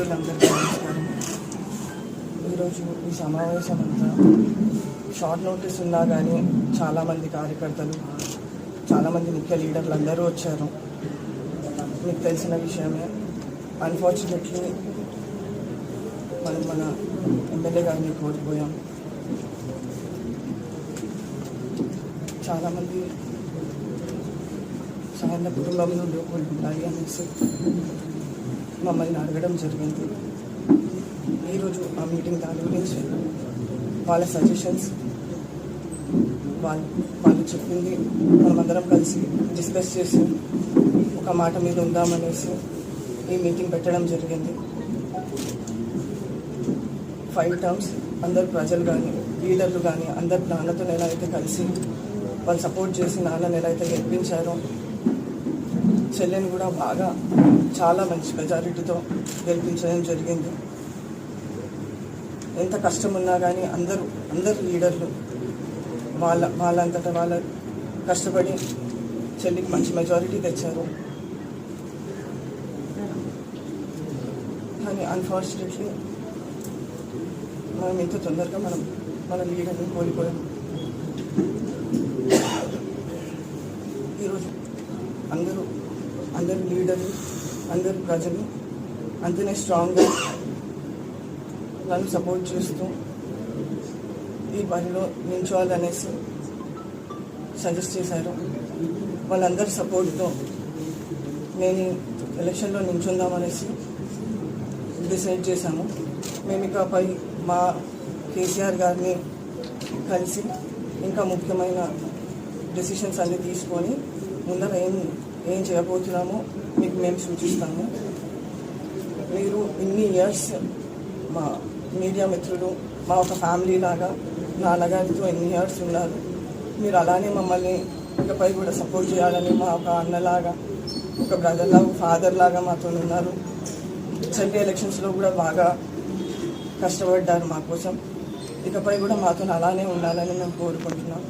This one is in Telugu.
అందరికీ నమస్కారం. ఈరోజు ఈ సమావేశం అంతా షార్ట్ నోటీస్ ఉన్నా కానీ చాలామంది కార్యకర్తలు, చాలామంది ముఖ్య లీడర్లు అందరూ వచ్చారు. మీకు తెలిసిన విషయమే. అన్ఫార్చునేట్లీ మనం మన ఎమ్మెల్యే గారిని కోల్పోయాం. చాలామంది సాయన కుటుంబం నుండి ఒకరు ఉండాలి అనేసి మమ్మల్ని అడగడం జరిగింది. ఈరోజు ఆ మీటింగ్ దాని గురించి వాళ్ళ సజెషన్స్, వాళ్ళు చెప్పింది మనమందరం కలిసి డిస్కస్ చేసి ఒక మాట మీద ఉందామనేసి ఈ మీటింగ్ పెట్టడం జరిగింది. 5 టర్మ్స్ అందరు ప్రజలు కానీ లీడర్లు కానీ అందరు నాన్నతో ఎలా అయితే కలిసి వాళ్ళు సపోర్ట్ చేసి నాన్నని ఎలా అయితే గెలిపించారో, చెల్లెని కూడా బాగా చాలా మంచి మెజారిటీతో గెలిపించడం జరిగింది. ఎంత కష్టం ఉన్నా కానీ అందరు లీడర్లు వాళ్ళంతటా వాళ్ళ కష్టపడి చెల్లికి మంచి మెజారిటీ తెచ్చారు. కానీ అన్ఫార్చునేట్లీ మనం ఇంత తొందరగా మన లీడర్ని కోల్పోయాం. ఈరోజు అందరు లీడర్లు, అందరు ప్రజలు అంతనే స్ట్రాంగ్గా నన్ను సపోర్ట్ చేస్తూ ఈ పనిలో నిల్చోవాలనేసి సజెస్ట్ చేశారు. వాళ్ళందరి సపోర్ట్తో నేను ఎలక్షన్లో నిల్చుందామనేసి డిసైడ్ చేశాము. మేము ఇకపై మా కేసీఆర్ గారిని కలిసి ఇంకా ముఖ్యమైన డెసిషన్స్ అన్నీ తీసుకొని ముందర ఏం చేయబోతున్నామో మీకు మేము సూచిస్తాము. మీరు ఇన్ని ఇయర్స్ మా మీడియా మిత్రులు, మా ఒక ఫ్యామిలీ లాగా నాన్నగారితో ఎన్ని ఇయర్స్ ఉన్నారు. మీరు అలానే మమ్మల్ని ఇకపై కూడా సపోర్ట్ చేయాలని మా ఒక అన్నలాగా, ఒక బ్రదర్ లాగా, ఫాదర్ లాగా మాతో ఉన్నారు. చెల్లి ఎలక్షన్స్లో కూడా బాగా కష్టపడ్డారు మా కోసం. ఇకపై కూడా మాతో అలానే ఉండాలని మేము కోరుకుంటున్నాం.